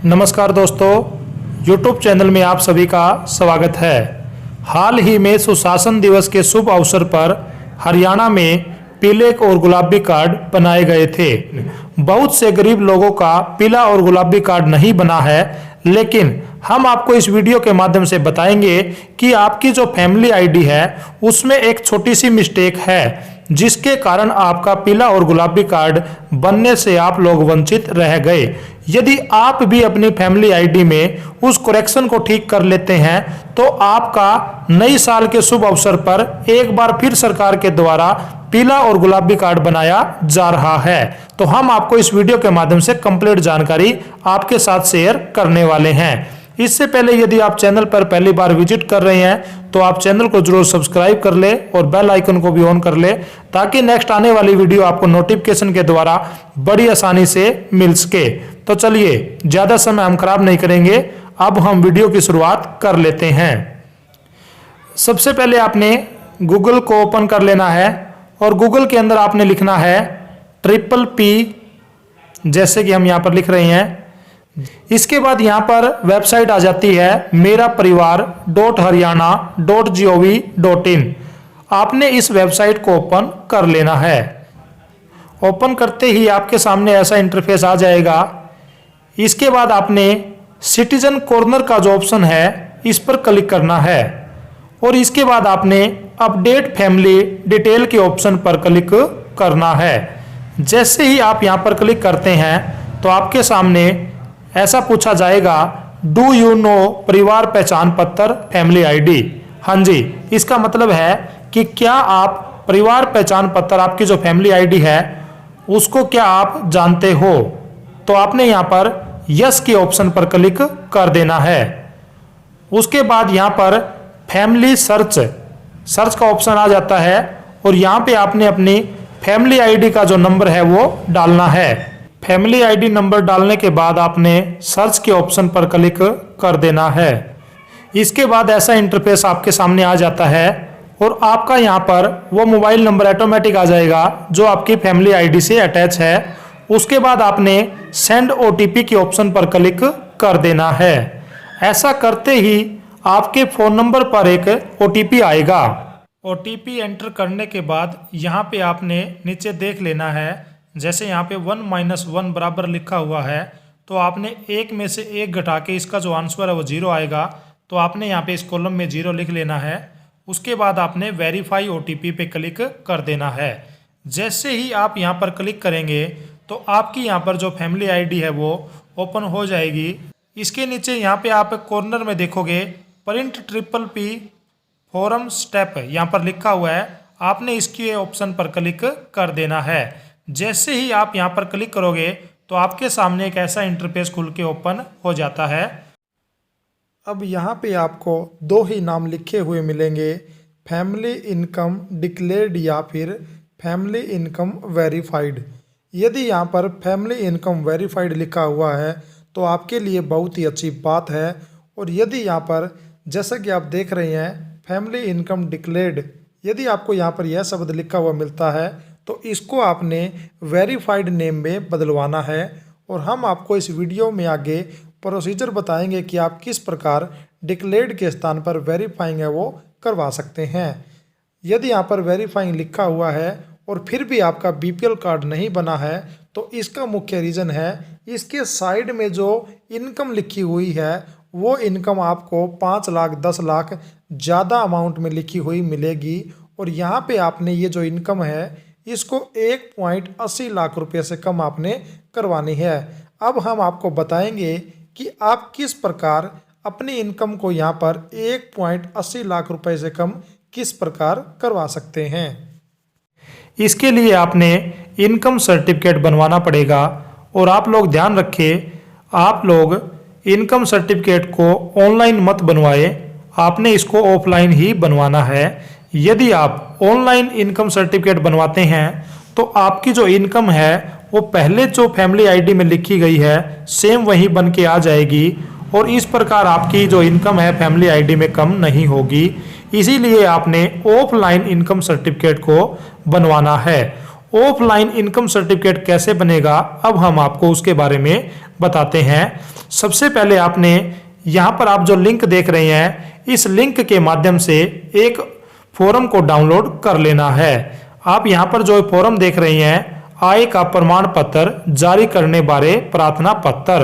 नमस्कार दोस्तों, YouTube channel में आप सभी का स्वागत है। हाल ही में सुशासन दिवस के शुभ अवसर पर हरियाणा में पीले और गुलाबी कार्ड बनाए गए थे। बहुत से गरीब लोगों का पीला और गुलाबी कार्ड नहीं बना है, लेकिन हम आपको इस वीडियो के माध्यम से बताएंगे कि आपकी जो फैमिली आईडी है उसमें एक छोटी सी मिस्टेक है, जिसके कारण आपका पीला और गुलाबी कार्ड बनने से आप लोग वंचित रह गए। यदि आप भी अपनी फैमिली आईडी में उस करेक्शन को ठीक कर लेते हैं तो आपका नई साल के शुभ अवसर पर एक बार फिर सरकार के द्वारा पीला और गुलाबी कार्ड बनाया जा रहा है। तो हम आपको इस वीडियो के माध्यम से कंप्लीट जानकारी आपके साथ शेयर करने वाले हैं। इससे पहले यदि आप चैनल पर पहली बार विजिट कर रहे हैं तो आप चैनल को जरूर सब्सक्राइब कर ले और बेल आइकन को भी ऑन कर ले, ताकि नेक्स्ट आने वाली वीडियो आपको नोटिफिकेशन के द्वारा बड़ी आसानी से मिल सके। तो चलिए ज्यादा समय हम खराब नहीं करेंगे, अब हम वीडियो की शुरुआत कर लेते हैं। सबसे पहले आपने गूगल को ओपन कर लेना है और गूगल के अंदर आपने लिखना है PPP, जैसे कि हम यहाँ पर लिख रहे हैं। इसके बाद यहाँ पर वेबसाइट आ जाती है meraParivar.haryana.gov.in। आपने इस वेबसाइट को ओपन कर लेना है। ओपन करते ही आपके सामने ऐसा इंटरफेस आ जाएगा। इसके बाद आपने सिटीजन कॉर्नर का जो ऑप्शन है इस पर क्लिक करना है और इसके बाद आपने अपडेट फैमिली डिटेल के ऑप्शन पर क्लिक करना है। जैसे ही आप यहाँ पर क्लिक करते हैं तो आपके सामने ऐसा पूछा जाएगा, डू यू नो परिवार पहचान पत्र फैमिली आईडी। हाँ जी, इसका मतलब है कि क्या आप परिवार पहचान पत्र, आपकी जो फैमिली आईडी है उसको क्या आप जानते हो। तो आपने यहाँ पर यस के ऑप्शन पर क्लिक कर देना है। उसके बाद यहाँ पर फैमिली सर्च का ऑप्शन आ जाता है और यहाँ पे आपने अपनी फैमिली आईडी का जो नंबर है वो डालना है। फैमिली आईडी नंबर डालने के बाद आपने सर्च के ऑप्शन पर क्लिक कर देना है। इसके बाद ऐसा इंटरफेस आपके सामने आ जाता है और आपका यहाँ पर वो मोबाइल नंबर ऑटोमेटिक आ जाएगा जो आपकी फैमिली आईडी से अटैच है। उसके बाद आपने सेंड OTP के ऑप्शन पर क्लिक कर देना है। ऐसा करते ही आपके फ़ोन नंबर पर एक OTP आएगा। OTP एंटर करने के बाद यहाँ पे आपने नीचे देख लेना है, जैसे यहाँ पे 1 - 1 बराबर लिखा हुआ है, तो आपने एक में से एक घटा के इसका जो आंसर है वो 0 आएगा। तो आपने यहाँ पे इस कॉलम में 0 लिख लेना है। उसके बाद आपने वेरीफाई OTP पे क्लिक कर देना है। जैसे ही आप यहाँ पर क्लिक करेंगे तो आपकी यहाँ पर जो फैमिली आईडी है वो ओपन हो जाएगी। इसके नीचे यहाँ पे आप कॉर्नर में देखोगे प्रिंट PPP फॉर्म स्टेप यहाँ पर लिखा हुआ है। आपने इसके ऑप्शन पर क्लिक कर देना है। जैसे ही आप यहाँ पर क्लिक करोगे तो आपके सामने एक ऐसा इंटरफेस खुल के ओपन हो जाता है। अब यहाँ पे आपको दो ही नाम लिखे हुए मिलेंगे, फैमिली इनकम डिक्लेयर्ड या फिर फैमिली इनकम वेरीफाइड। यदि यहाँ पर फैमिली इनकम वेरीफाइड लिखा हुआ है तो आपके लिए बहुत ही अच्छी बात है। और यदि यहाँ पर जैसा कि आप देख रहे हैं फैमिली इनकम डिक्लेयर्ड, यदि आपको यहाँ पर यह शब्द लिखा हुआ मिलता है तो इसको आपने वेरीफाइड नेम में बदलवाना है। और हम आपको इस वीडियो में आगे प्रोसीजर बताएंगे कि आप किस प्रकार डिक्लेयर्ड के स्थान पर वेरीफाइंग है वो करवा सकते हैं। यदि यहाँ पर वेरीफाइंग लिखा हुआ है और फिर भी आपका BPL कार्ड नहीं बना है तो इसका मुख्य रीज़न है इसके साइड में जो इनकम लिखी हुई है वो इनकम आपको 5 लाख 10 लाख ज़्यादा अमाउंट में लिखी हुई मिलेगी। और यहाँ पे आपने ये जो इनकम है इसको 1.80 लाख रुपये से कम आपने करवानी है। अब हम आपको बताएंगे कि आप किस प्रकार अपनी इनकम को यहाँ पर 1.80 लाख रुपए से कम किस प्रकार करवा सकते हैं। इसके लिए आपने इनकम सर्टिफिकेट बनवाना पड़ेगा। और आप लोग ध्यान रखें, आप लोग इनकम सर्टिफिकेट को ऑनलाइन मत बनवाएं, आपने इसको ऑफलाइन ही बनवाना है। यदि आप ऑनलाइन इनकम सर्टिफिकेट बनवाते हैं तो आपकी जो इनकम है वो पहले जो फैमिली आईडी में लिखी गई है सेम वही बन के आ जाएगी और इस प्रकार आपकी जो इनकम है फैमिली आईडी में कम नहीं होगी। इसीलिए आपने ऑफलाइन इनकम सर्टिफिकेट को बनवाना है। ऑफलाइन इनकम सर्टिफिकेट कैसे बनेगा अब हम आपको उसके बारे में बताते हैं। सबसे पहले आपने यहाँ पर आप जो लिंक देख रहे हैं, इस लिंक के माध्यम से एक फॉर्म को डाउनलोड कर लेना है। आप यहाँ पर जो फॉर्म देख रहे हैं, आय का प्रमाण पत्र जारी करने बारे प्रार्थना पत्र,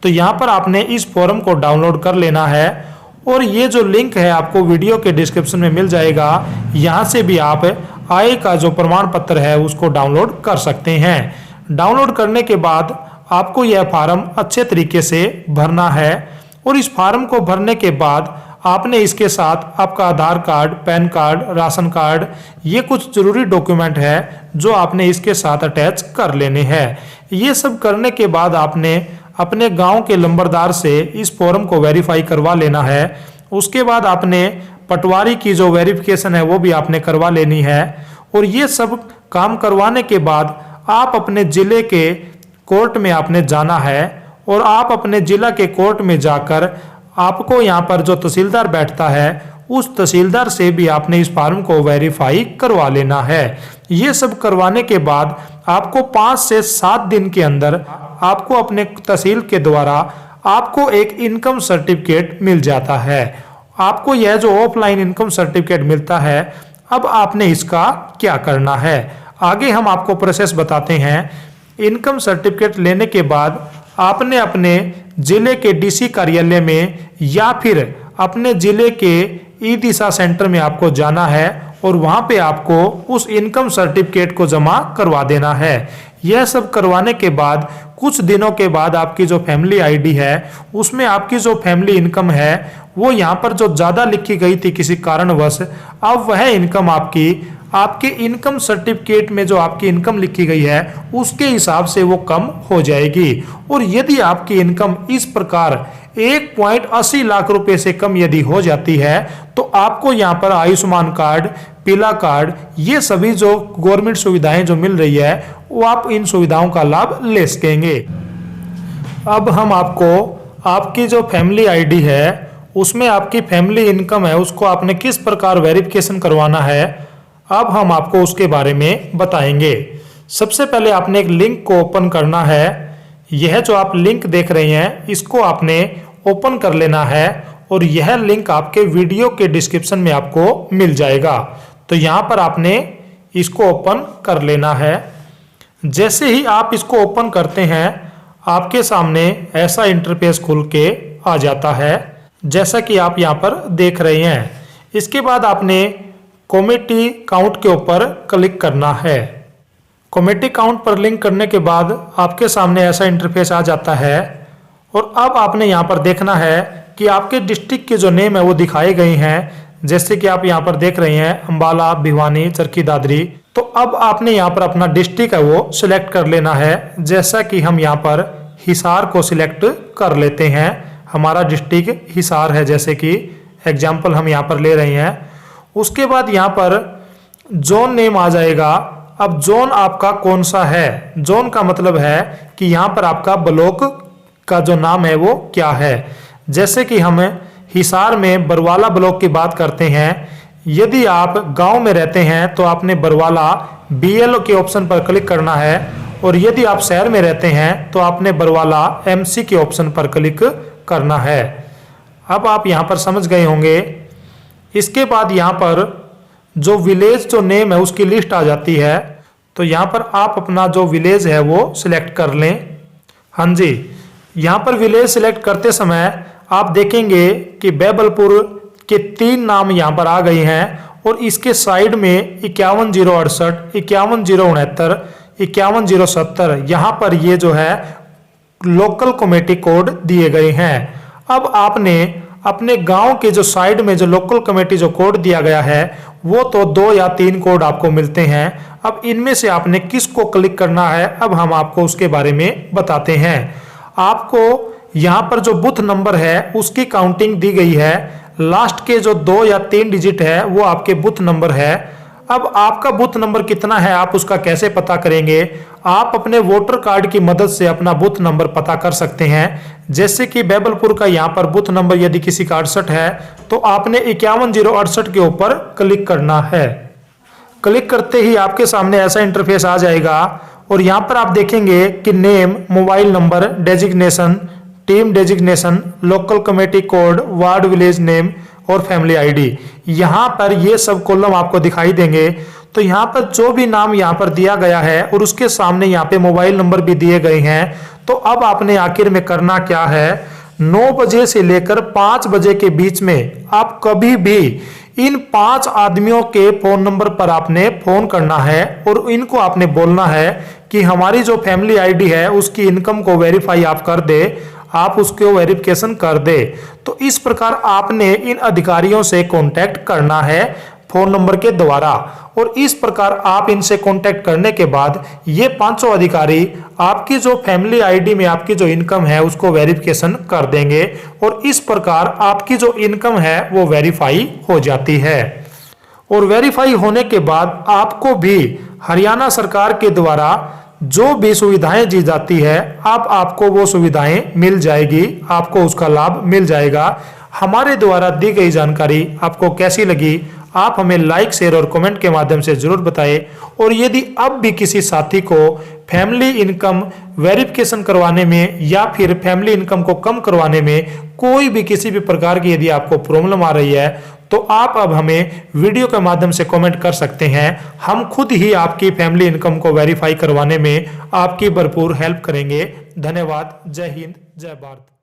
तो यहाँ पर आपने इस फॉर्म को डाउनलोड कर लेना है। और ये जो लिंक है आपको वीडियो के डिस्क्रिप्शन में मिल जाएगा, यहाँ से भी आप आय का जो प्रमाण पत्र है उसको डाउनलोड कर सकते हैं। डाउनलोड करने के बाद आपको यह फॉर्म अच्छे तरीके से भरना है और इस फॉर्म को भरने के बाद आपने इसके साथ आपका Aadhaar card, PAN card, ration card, ये कुछ जरूरी डॉक्यूमेंट है जो आपने इसके साथ अटैच कर लेने हैं। ये सब करने के बाद आपने अपने गांव के लंबरदार से इस फॉर्म को वेरीफाई करवा लेना है। उसके बाद आपने पटवारी की जो वेरिफिकेशन है वो भी आपने करवा लेनी है। और ये सब काम करवाने के बाद आप अपने जिले के कोर्ट में आपने जाना है और आप अपने जिला के कोर्ट में जाकर आपको यहाँ पर जो तहसीलदार बैठता है उस तहसीलदार से भी आपने इस फॉर्म को वेरीफाई करवा लेना है। ये सब करवाने के बाद आपको 5 से 7 दिन के अंदर आपको अपने तहसील के द्वारा आपको एक इनकम सर्टिफिकेट मिल जाता है। आपको यह जो ऑफलाइन इनकम सर्टिफिकेट मिलता है, अब आपने इसका क्या करना है, आगे हम आपको प्रोसेस बताते हैं। इनकम सर्टिफिकेट लेने के बाद आपने अपने जिले के डीसी कार्यालय में या फिर अपने जिले के ई दिशा सेंटर में आपको जाना है और वहां पे आपको उस इनकम सर्टिफिकेट को जमा करवा देना है। यह सब करवाने के बाद कुछ दिनों के बाद आपकी जो फैमिली आईडी है उसमें आपकी जो फैमिली इनकम है वो यहाँ पर जो ज़्यादा लिखी गई थी किसी कारणवश, अब वह इनकम आपके इनकम सर्टिफिकेट में जो आपकी इनकम लिखी गई है उसके हिसाब से वो कम हो जाएगी। और यदि आपकी इनकम इस प्रकार 1.80 लाख रुपए से कम यदि हो जाती है तो आपको यहाँ पर आयुष्मान कार्ड, पीला कार्ड, ये सभी जो गवर्नमेंट सुविधाएं जो मिल रही है वो आप इन सुविधाओं का लाभ ले सकेंगे। अब हम आपको आपकी जो फैमिली आईडी है उसमें आपकी फैमिली इनकम है उसको आपने किस प्रकार वेरिफिकेशन करवाना है, अब हम आपको उसके बारे में बताएंगे। सबसे पहले आपने एक लिंक को ओपन करना है। यह जो आप लिंक देख रहे हैं इसको आपने ओपन कर लेना है और यह लिंक आपके वीडियो के डिस्क्रिप्शन में आपको मिल जाएगा। तो यहाँ पर आपने इसको ओपन कर लेना है। जैसे ही आप इसको ओपन करते हैं आपके सामने ऐसा इंटरफेस खुल के आ जाता है जैसा कि आप यहाँ पर देख रहे हैं। इसके बाद आपने कमेटी काउंट के ऊपर क्लिक करना है। कमेटी काउंट पर लिंक करने के बाद आपके सामने ऐसा इंटरफेस आ जाता है और अब आपने यहाँ पर देखना है कि आपके डिस्ट्रिक्ट के जो नेम है वो दिखाए गए हैं। जैसे कि आप यहाँ पर देख रहे हैं अंबाला, भिवानी, चरखी दादरी। तो अब आपने यहाँ पर अपना डिस्ट्रिक्ट है वो सिलेक्ट कर लेना है। जैसा कि हम यहाँ पर हिसार को सिलेक्ट कर लेते हैं, हमारा डिस्ट्रिक्ट हिसार है, जैसे कि एग्जाम्पल हम यहाँ पर ले रहे हैं। उसके बाद यहाँ पर जोन नेम आ जाएगा। अब जोन आपका कौन सा है, जोन का मतलब है कि यहाँ पर आपका ब्लॉक का जो नाम है वो क्या है। जैसे कि हम हिसार में बरवाला ब्लॉक की बात करते हैं। यदि आप गांव में रहते हैं तो आपने बरवाला BLO के ऑप्शन पर क्लिक करना है और यदि आप शहर में रहते हैं तो आपने बरवाला MC के ऑप्शन पर क्लिक करना है। अब आप यहाँ पर समझ गए होंगे। इसके बाद यहाँ पर जो विलेज जो नेम है उसकी लिस्ट आ जाती है। तो यहाँ पर आप अपना जो विलेज है वो सिलेक्ट कर लें। हाँ जी, यहाँ पर विलेज सिलेक्ट करते समय आप देखेंगे कि बैबलपुर के 3 नाम यहाँ पर आ गए हैं और इसके साइड में 51,068, 51,069, 51,070 यहाँ पर ये जो है लोकल कमेटी कोड दिए गए हैं। अब आपने अपने गांव के जो साइड में जो लोकल कमेटी जो कोड दिया गया है वो तो 2 या 3 कोड आपको मिलते हैं। अब इनमें से आपने किस को क्लिक करना है, अब हम आपको उसके बारे में बताते हैं। आपको यहाँ पर जो बूथ नंबर है उसकी काउंटिंग दी गई है। लास्ट के जो 2 या 3 डिजिट है वो आपके बूथ नंबर है। अब आपका बूथ नंबर कितना है आप उसका कैसे पता करेंगे, आप अपने वोटर कार्ड की मदद से अपना बूथ नंबर पता कर सकते हैं। जैसे कि बैबलपुर का यहाँ पर बूथ नंबर यदि किसी का 68 है तो आपने 51,068 के ऊपर क्लिक करना है। क्लिक करते ही आपके सामने ऐसा इंटरफेस आ जाएगा और यहाँ पर आप देखेंगे कि name, mobile number, designation, team designation, local committee code, ward village name और फैमिली आईडी। यहाँ पर ये सब कॉलम आपको दिखाई देंगे। तो यहाँ पर जो भी नाम यहाँ पर दिया गया है और उसके सामने यहाँ पे मोबाइल नंबर भी दिए गए हैं। तो अब आपने आखिर में करना क्या है, 9 बजे से लेकर 5 बजे के बीच में आप कभी भी इन 5 आदमियों के फोन नंबर पर आपने फोन करना है और इनको आपने बोलना है कि हमारी जो फैमिली आईडी है उसकी इनकम को वेरीफाई आप कर दे, आप उसको वेरिफिकेशन कर दे। तो इस प्रकार आपने इन अधिकारियों से कांटेक्ट करना है फोन नंबर के द्वारा, और इस प्रकार आप इनसे कांटेक्ट करने के बाद ये 500 अधिकारी आपकी जो फैमिली आईडी में आपकी जो इनकम है उसको वेरिफिकेशन कर देंगे और इस प्रकार आपकी जो इनकम है वो वेरीफाई हो जाती है। और वेरीफाई होने के बाद आपको भी हरियाणा सरकार के द्वारा जो भी सुविधाएं दी जाती है आपको वो सुविधाएं मिल जाएगी, आपको उसका लाभ मिल जाएगा। हमारे द्वारा दी गई जानकारी आपको कैसी लगी आप हमें लाइक, शेयर और कमेंट के माध्यम से जरूर बताएं। और यदि अब भी किसी साथी को फैमिली इनकम वेरिफिकेशन करवाने में या फिर फैमिली इनकम को कम करवाने में कोई भी किसी भी प्रकार की यदि आपको प्रॉब्लम आ रही है तो आप अब हमें वीडियो के माध्यम से कमेंट कर सकते हैं। हम खुद ही आपकी फैमिली इनकम को वेरीफाई करवाने में आपकी भरपूर हेल्प करेंगे। धन्यवाद। जय हिंद, जय भारत।